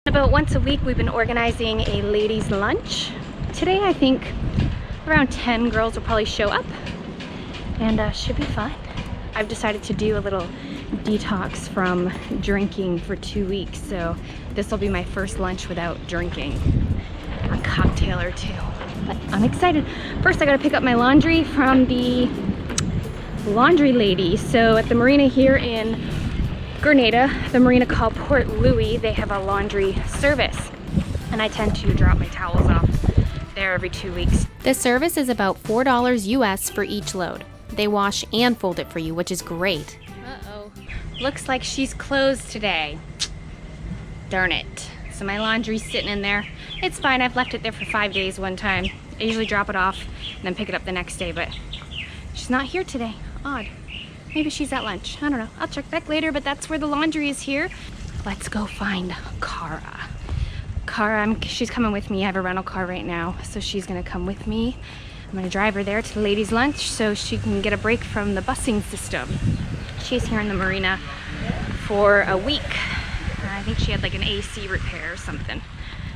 About once a week we've been organizing a ladies' lunch. Today I think around 10 girls will probably show up and should be fun. I've decided to do a little detox from drinking for 2 weeks, so this will be my first lunch without drinking. A cocktail or two, but I'm excited. First I gotta pick up my laundry from the laundry lady. So at the marina here in Grenada, the marina called Port Louis, they have a laundry service, and I tend to drop my towels off there every 2 weeks. This service is about $4 US for each load. They wash and fold it for you, which is great. Uh-oh. Looks like she's closed today. Darn it. So my laundry's sitting in there. It's fine, I've left it there for 5 days one time. I usually drop it off and then pick it up the next day, but she's not here today. Odd. Maybe she's at lunch. I don't know. I'll check back later, but that's where the laundry is here. Let's go find Cara. Cara, she's coming with me. I have a rental car right now, so she's gonna come with me. I'm gonna drive her there to the ladies' lunch so she can get a break from the busing system. She's here in the marina for a week. I think she had like an AC repair or something.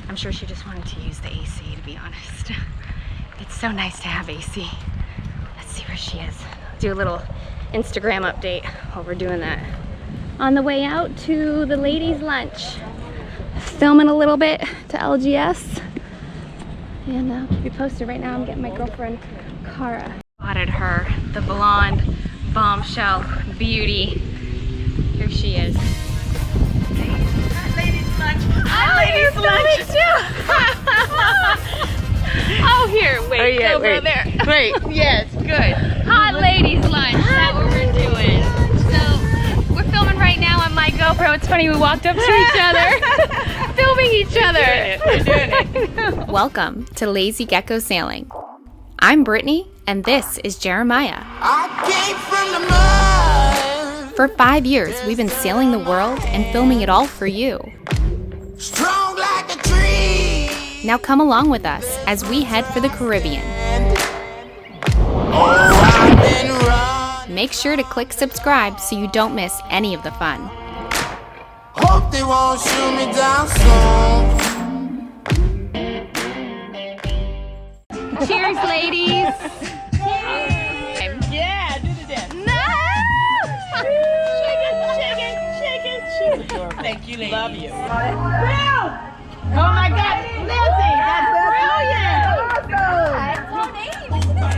I'm sure she just wanted to use the AC, to be honest. It's so nice to have AC. Let's see where she is. Do a little Instagram update while we're doing that. On the way out to the ladies' lunch. Filming a little bit to LGS. And I'll keep you posted. Right now I'm getting my girlfriend, Cara. Spotted her, the blonde bombshell beauty. Here she is. Ladies' lunch. Ladies' lunch too. Oh, here, wait, go over there. Wait, yes, good. Hot ladies' lunch, that's what we're doing. So, we're filming right now on my GoPro. It's funny, we walked up to each other, filming each other. We're doing it. Welcome to Lazy Gecko Sailing. I'm Brittany, and this is Jeremiah. I came from the mud. For 5 years, we've been sailing the world and filming it all for you. Strong like a tree. Now come along with us as we head for the Caribbean. Oh, I've been running. Make sure to click subscribe so you don't miss any of the fun. Hope they won't shoot me down soon. Cheers, ladies. Yeah, do the dance. No! Chicken. Thank you, ladies. Love you. Oh my God, Lizzie, that's brilliant.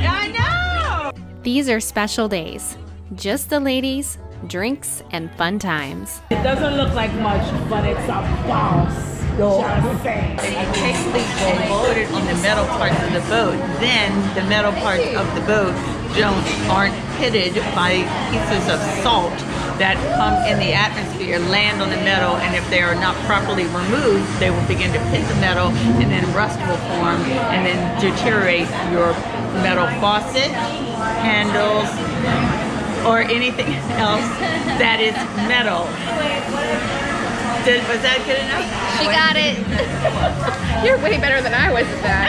I know. These are special days. Just the ladies, drinks, and fun times. It doesn't look like much, but it's a boss. Just saying. If you take bleach and put it on the metal parts of the boat, then the metal parts of the boat aren't pitted by pieces of salt that come in the atmosphere, land on the metal, and if they are not properly removed, they will begin to pit the metal, and then rust will form, and then deteriorate your metal faucet, handles, or anything else that is metal. Was that good enough? She got it. You're way better than I was at that.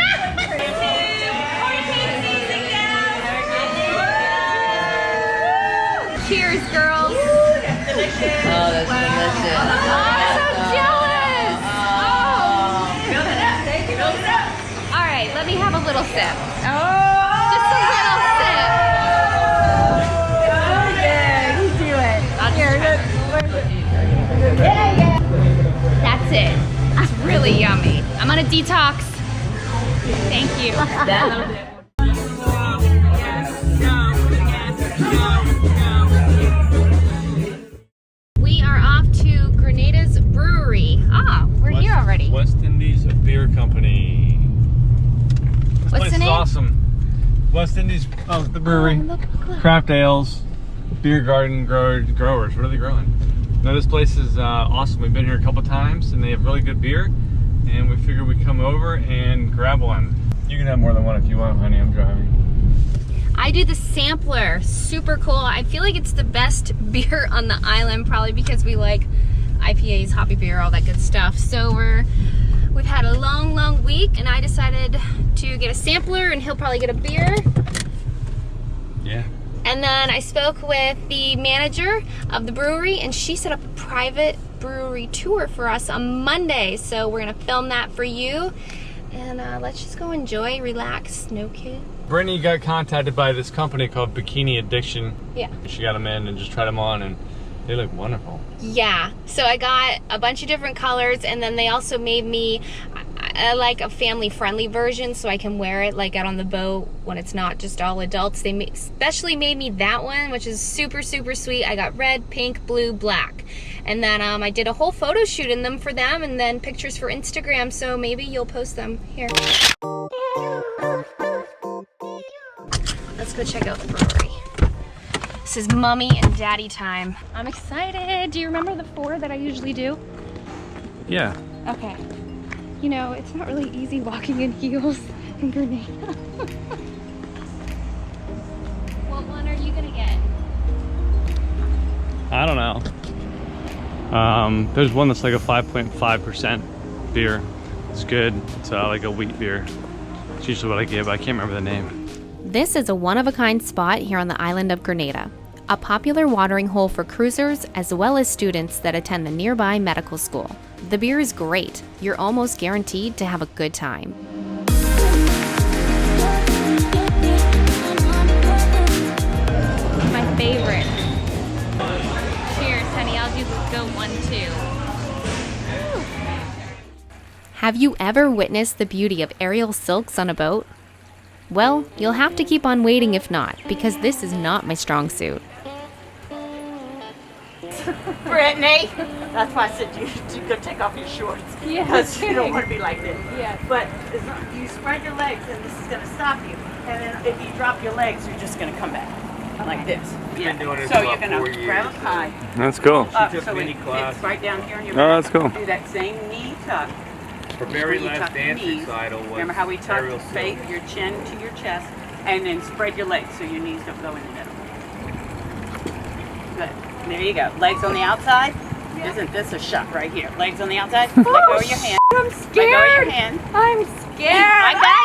Cheers, girls. Delicious. Oh, that's delicious. Oh, I'm so jealous. Fill it up. Fill it up. All right, let me have a little sip. Oh, Just a little sip. yeah, you do it. I'll just try. That's it. It's really yummy. I'm on a detox. Thank you. We are off to Grenada's Brewery. Ah, we're here already. West Indies Beer Company. This What's place the is name? awesome. West Indies, the brewery, craft ales, beer garden growers. What are they growing? No, this place is awesome. We've been here a couple times, and they have really good beer. And we figured we'd come over and grab one. You can have more than one if you want, honey. I'm driving. I do the sampler. Super cool. I feel like it's the best beer on the island, probably because we like IPAs, hoppy beer, all that good stuff. So we've had a long week, and I decided to get a sampler, and he'll probably get a beer. Yeah. And then I spoke with the manager of the brewery, and she set up a private brewery tour for us on Monday. So we're gonna film that for you. And let's just go enjoy, relax, no kid. Brittany got contacted by this company called Bikini Addiction. Yeah. She got them in and just tried them on, and they look wonderful. Yeah, so I got a bunch of different colors, and then they also made me like a family-friendly version so I can wear it like out on the boat when it's not just all adults. They especially made me that one, which is super, super sweet. I got red, pink, blue, black. And then I did a whole photo shoot in them for them, and then pictures for Instagram, so maybe you'll post them here. Let's go check out the brewery. This is mommy and daddy time. I'm excited. Do you remember the 4 that I usually do? Yeah. Okay. You know, it's not really easy walking in heels in Grenada. What one are you gonna get? I don't know. There's one that's like a 5.5% beer. It's good. It's like a wheat beer. It's usually what I get, but I can't remember the name. This is a one-of-a-kind spot here on the island of Grenada, a popular watering hole for cruisers as well as students that attend the nearby medical school. The beer is great. You're almost guaranteed to have a good time. My favorite. Cheers, honey. I'll do go 1, 2. Have you ever witnessed the beauty of aerial silks on a boat? Well, you'll have to keep on waiting if not, because this is not my strong suit. Brittany, that's why I said you go take off your shorts. Yeah. Because you don't want to be like this. Yeah. But as long as you spread your legs, and this is going to stop you. And then if you drop your legs, you're just going to come back like this. Been doing it So for you're about going 4 to years. grab a pie. That's cool. So it's right down here on your Oh, back. that's cool. Do that same knee tuck. Her Where you tuck your knees. Remember how we tuck your chin to your chest, and then spread your legs so your knees don't go in the middle. Good. There you go. Legs on the outside. Yeah. Isn't this a shot right here? Legs on the outside. Let go of your hand. I'm scared. Let go of your hand. I'm scared. I got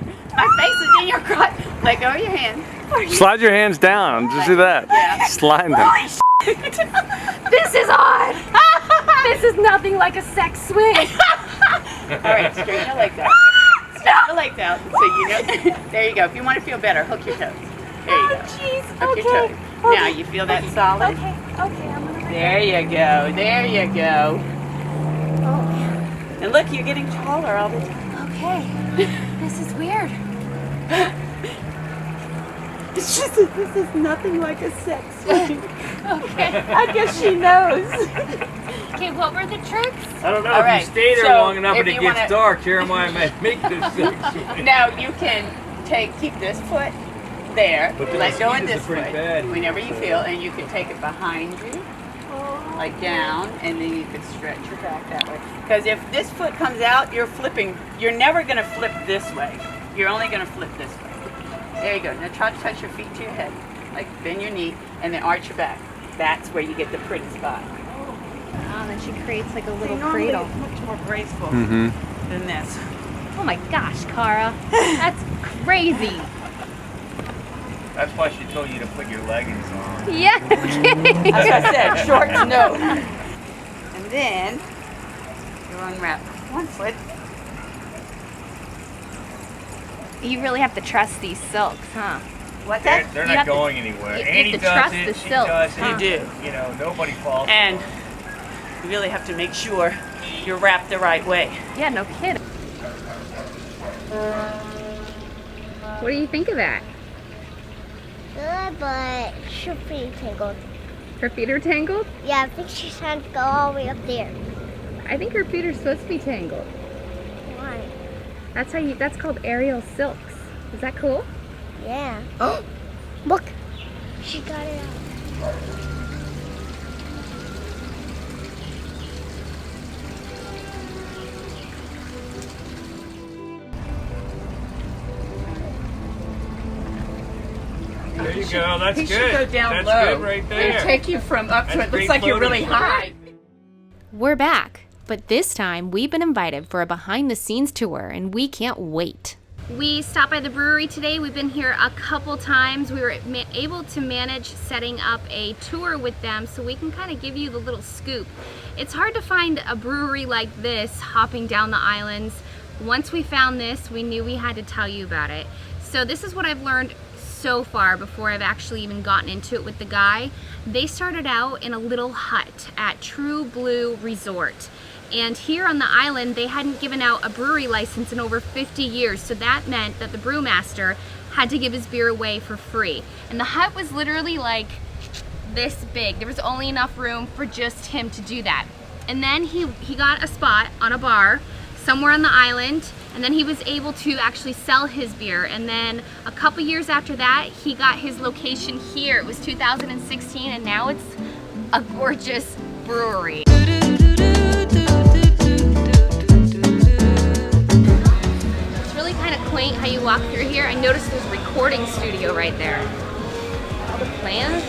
you. My face is in your crotch. Let go of your hand. Slide your hands down. Just do that. Yeah. Slide them. This is odd. This is nothing like a sex swing. All right, straighten your legs out. Straighten your legs out. So you know. There you go. If you want to feel better, hook your toes. There you go. Jeez. Hook your toes. Now you feel that solid? Okay. I'm gonna. There you go. There you go. Oh. And look, you're getting taller all the time. Okay. This is weird. She said, this is nothing like a sex swing. Okay. I guess she knows. Okay. What were the tricks? I don't know. All If right, you stay there so long enough if and it you gets wanna- dark, Jeremiah might make this sex swing. Now you can keep this foot there. But the Let go of mosquitoes this are pretty foot bad. whenever you feel, and you can take it behind you, like down, and then you can stretch your back that way. Because if this foot comes out, you're flipping. You're never going to flip this way. You're only going to flip this way. There you go. Now try to touch your feet to your head. Like bend your knee, and then arch your back. That's where you get the pretty spot. And then she creates like a little Normally cradle. it's much more graceful Mm-hmm. than this. Oh my gosh, Cara. That's crazy. That's why she told you to put your leggings on. Yeah. As I said, shorts, no. And then you unwrap one foot. You really have to trust these silks, huh? What's They're that? not You have to- going anywhere. you have Annie to does trust it, the she silk, does it. huh? You do. You know, nobody falls. And you really have to make sure you're wrapped the right way. Yeah, no kidding. What do you think of that? Good, but she's pretty tangled. Her feet are tangled? Yeah, I think she's trying to go all the way up there. I think her feet are supposed to be tangled. Why? That's called aerial silks. Is that cool? Yeah. Oh, look. She got it out. There you go. That's He good. should go down That's low. good right there. It'll take you from up to That's it. Looks great like you're photo really shoot. high. We're back, but this time we've been invited for a behind-the-scenes tour and we can't wait. We stopped by the brewery today. We've been here a couple times. We were able to manage setting up a tour with them so we can kind of give you the little scoop. It's hard to find a brewery like this hopping down the islands. Once we found this, we knew we had to tell you about it. So this is what I've learned so far before I've actually even gotten into it with the guy. They started out in a little hut at True Blue Resort. And here on the island, they hadn't given out a brewery license in over 50 years. So that meant that the brewmaster had to give his beer away for free. And the hut was literally like this big. There was only enough room for just him to do that. And then he got a spot on a bar somewhere on the island, and then he was able to actually sell his beer. And then a couple years after that, he got his location here. It was 2016, and now it's a gorgeous brewery. Quaint how you walk through here. I noticed there's a recording studio right there. All the plants.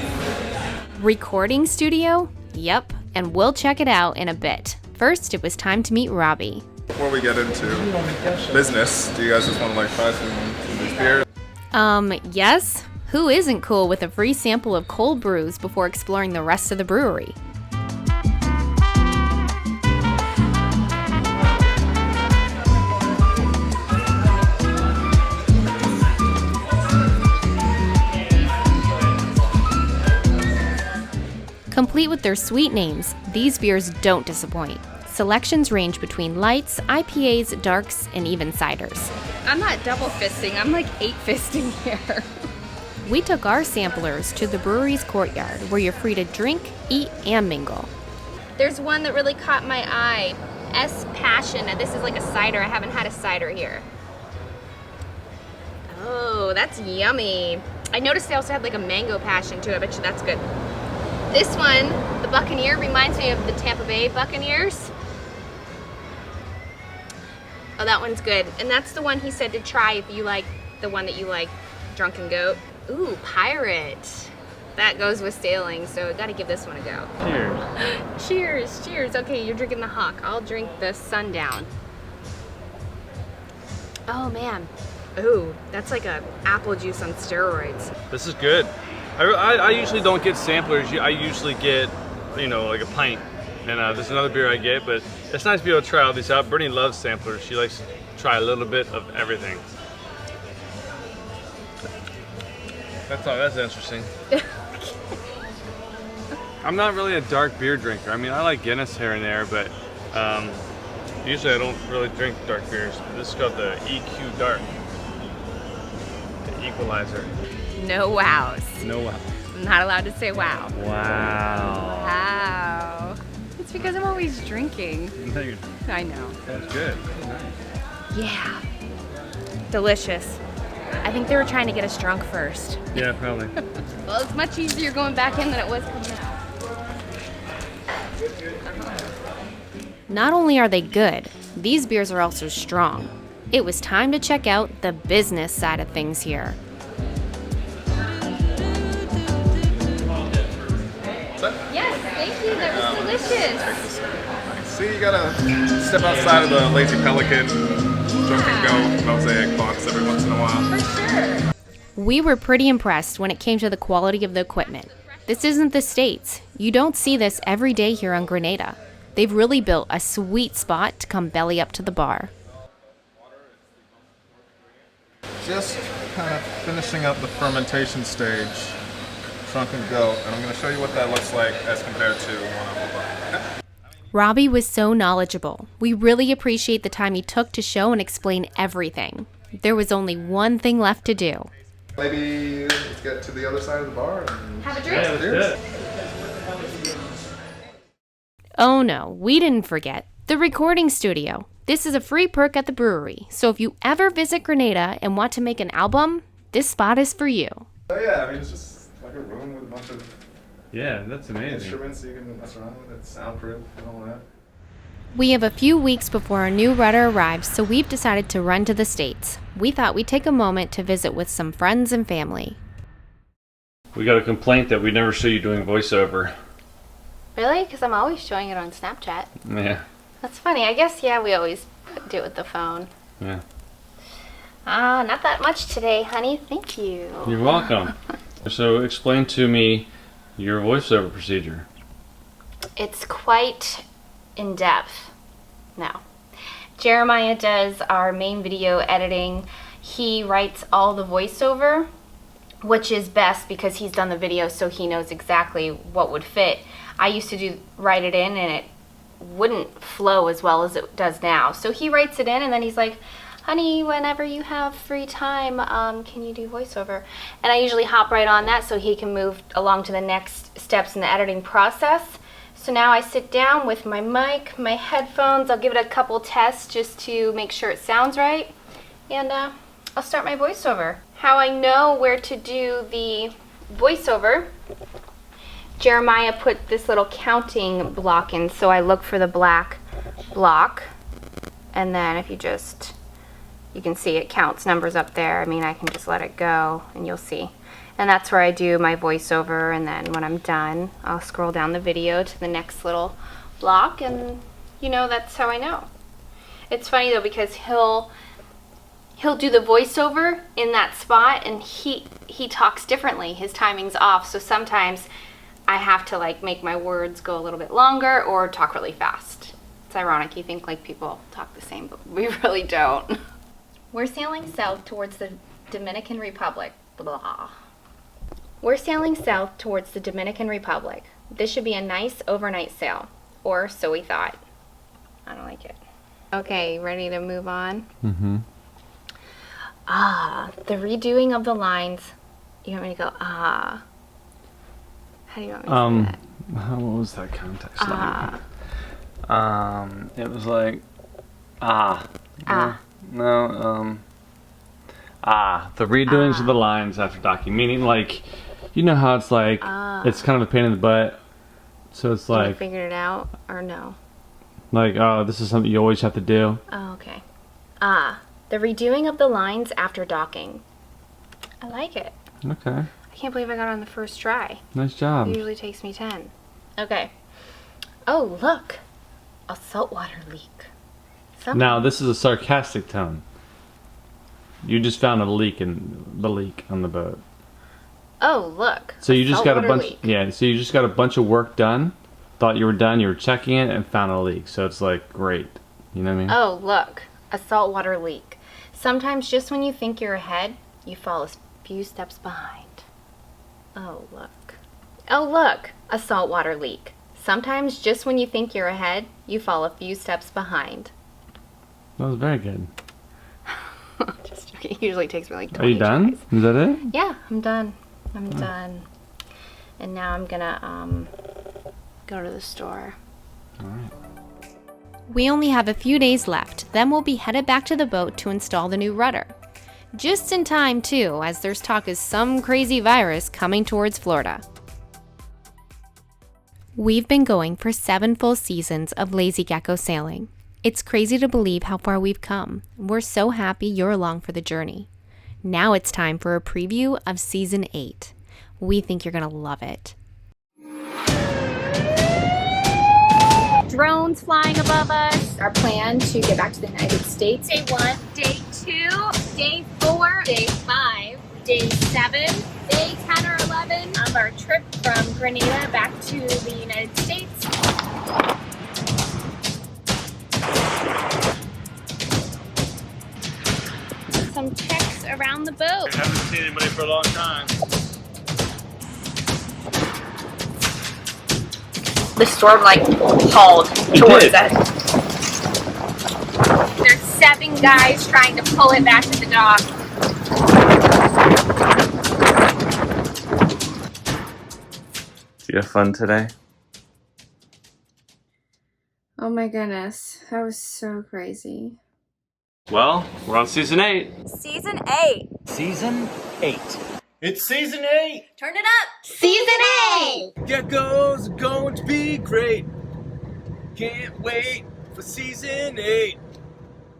Recording studio? Yep, and we'll check it out in a bit. First, it was time to meet Robbie. Before we get into business, do you guys just want to like try some of these beers? Yes? Who isn't cool with a free sample of cold brews before exploring the rest of the brewery? Complete with their sweet names, these beers don't disappoint. Selections range between lights, IPAs, darks, and even ciders. I'm not double fisting, I'm like 8-fisting here. We took our samplers to the brewery's courtyard, where you're free to drink, eat, and mingle. There's one that really caught my eye. S Passion. Now this is like a cider. I haven't had a cider here. Oh, that's yummy. I noticed they also had like a mango passion too. I bet you that's good. This one, the Buccaneer, reminds me of the Tampa Bay Buccaneers. Oh, that one's good. And that's the one he said to try if you like the one that you like, Drunken Goat. Ooh, Pirate. That goes with sailing, so gotta give this one a go. Cheers. Cheers, cheers. Okay, you're drinking the Hawk. I'll drink the Sundown. Oh man. Ooh, that's like a apple juice on steroids. This is good. I usually don't get samplers. I usually get, you know, like a pint. And there's another beer I get, but it's nice to be able to try all these out. Brittany loves samplers. She likes to try a little bit of everything. That's interesting. I'm not really a dark beer drinker. I mean, I like Guinness here and there, but usually I don't really drink dark beers. This is called the EQ Dark. The Equalizer. No wows. No wow. I'm not allowed to say wow. Wow. Wow. It's because I'm always drinking. I know. That's good. Yeah. Delicious. I think they were trying to get us drunk first. Yeah, probably. Well, it's much easier going back in than it was coming out. Not only are they good, these beers are also strong. It was time to check out the business side of things here. Yes, thank you. That was delicious. See, you gotta step outside of the Lazy Pelican, Drunken Goat, Mosaic box every once in a while. For sure. We were pretty impressed when it came to the quality of the equipment. This isn't the States. You don't see this every day here on Grenada. They've really built a sweet spot to come belly up to the bar. Just kind of finishing up the fermentation stage, Drunken Goat, and I'm going to show you what that looks like as compared to one of the. Robbie was so knowledgeable. We really appreciate the time he took to show and explain everything. There was only one thing left to do. Maybe let's get to the other side of the bar and have a drink. Yeah, let's do it. Oh no, we didn't forget. The recording studio. This is a free perk at the brewery, so if you ever visit Grenada and want to make an album, this spot is for you. Oh yeah, I mean it's just like a room with a bunch of that's amazing. instruments you can mess around with. It's soundproof and all that. We have a few weeks before our new rudder arrives, so we've decided to run to the States. We thought we'd take a moment to visit with some friends and family. We got a complaint that we never show you doing voiceover. Really? Because I'm always showing it on Snapchat. Yeah. That's funny. I guess, yeah, we always do it with the phone. Yeah. Not that much today, honey. Thank you. You're welcome. So explain to me your voiceover procedure. It's quite in-depth. No. Jeremiah does our main video editing. He writes all the voiceover, which is best because he's done the video, so he knows exactly what would fit. I used to write it in and it wouldn't flow as well as it does now. So he writes it in and then he's like, honey, whenever you have free time, can you do voiceover? And I usually hop right on that so he can move along to the next steps in the editing process. So now I sit down with my mic, my headphones. I'll give it a couple tests just to make sure it sounds right. And I'll start my voiceover. How I know where to do the voiceover, Jeremiah put this little counting block in, so I look for the black block. And then if you can see it counts numbers up there. I mean, I can just let it go and you'll see. And that's where I do my voiceover, and then when I'm done, I'll scroll down the video to the next little block, and you know, that's how I know. It's funny though, because he'll do the voiceover in that spot, and he talks differently. His timing's off, so sometimes I have to like make my words go a little bit longer or talk really fast. It's ironic, you think like people talk the same, but we really don't. We're sailing south towards the Dominican Republic. Blah. We're sailing south towards the Dominican Republic. This should be a nice overnight sail, or so we thought. I don't like it. Okay, ready to move on? Mm-hmm. The redoing of the lines. You want me to go, How do you want me to say that? What was that context like? It was like, the redoings of the lines after docking, meaning like, you know how it's like, it's kind of a pain in the butt, so it's like, you figured it out, or no? Like, this is something you always have to do. Oh, okay. The redoing of the lines after docking. I like it. Okay. I can't believe I got it on the first try. Nice job. It usually takes me 10. Okay. Oh, look. A saltwater leak. Now, this is a sarcastic tone. You just found a leak on the boat. Oh, look. So you just got a bunch. Leak. Yeah. So you just got a bunch of work done. Thought you were done. You were checking it and found a leak. So it's like great. You know what I mean? Oh, look. A saltwater leak. Sometimes just when you think you're ahead, you fall a few steps behind. Oh, look. Oh, look. A saltwater leak. Sometimes just when you think you're ahead, you fall a few steps behind. That was very good. Just joking. It usually takes me like 20 Are you done? tries. Is that it? Yeah, I'm done. I'm done. And now I'm gonna go to the store. All right. We only have a few days left, then we'll be headed back to the boat to install the new rudder. Just in time too, as there's talk of some crazy virus coming towards Florida. We've been going for 7 full seasons of Lazy Gecko sailing. It's crazy to believe how far we've come. We're so happy you're along for the journey. Now it's time for a preview of Season 8. We think you're gonna love it. Drones flying above us. Our plan to get back to the United States. Day 1, Day 2, Day 4, Day 5, Day 7, Day 10 or 11 of our trip from Grenada back to the United States. Some checks around the boat. I haven't seen anybody for a long time. The storm like hauled towards us. There's 7 guys trying to pull it back to the dock. You have fun today? Oh my goodness, that was so crazy. Well, we're on Season 8. Season 8. Season 8. It's Season 8! Turn it up. Season 8! Geckos are going to be great. Can't wait for Season 8.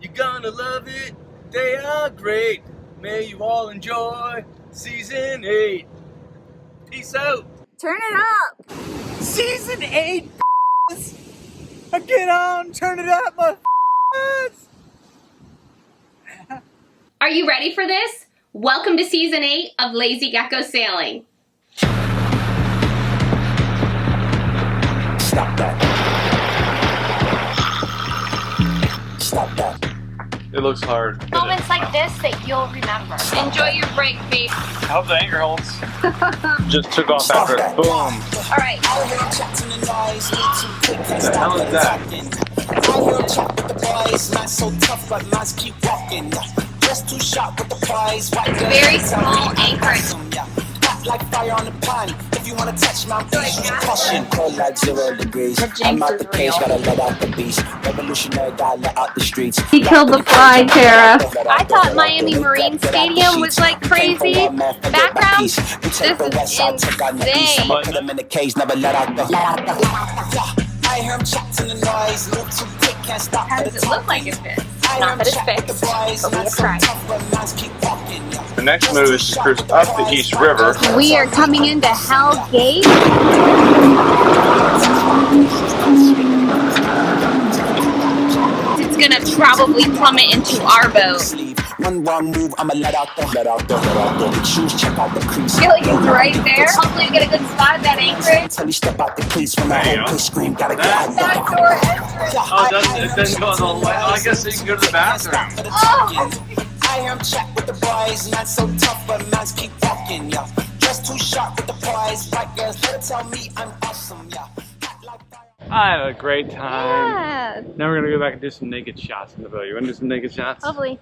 You're gonna love it. They are great. May you all enjoy Season 8. Peace out. Turn it up. Season 8, Get on, turn it up, my. Are Are you ready for this? Welcome to season 8 of Lazy Gecko Sailing. Stop that. Stop that. It looks hard. Moments like this that you'll remember. Enjoy your break, Pete. I hope the anchor holds. Just took off after it. Boom. All right. What the hell is that? Very small anchorage. Like fire on the pond. If you wanna touch my beach, caution. Cold like 0 degrees. I'm out the cage, gotta let out the beast. Revolutionary, gotta let out the streets. He killed the fly, Cara. I thought Miami Marine Stadium was like crazy. Background, this is insane. Put him in the cage, never let out the. I hear him chatting the noise. Move too quick, can't stop. How does it look like it fits? Not that it's fixed, but we have tried. The next move is to cruise up the East River. We are coming into Hell Gate. It's gonna probably plummet into our boat. One wrong move, I'ma let out the shoes, check out the crease. I feel like it's right there. Hopefully you get a good spot at that anchorage. Until you step out the crease when the whole place scream, gotta get out. Back door entrance. Oh, it doesn't go all the way. Oh, I guess you can go to the bathroom. Oh. I hear him chat with the boys, not so tough, but minds keep walking, yeah. Just too sharp with the prize, white girls, let her tell me I'm awesome, yeah. I had a great time. Yeah. Now we're gonna go back and do some naked shots in the boat. You wanna do some naked shots? Hopefully.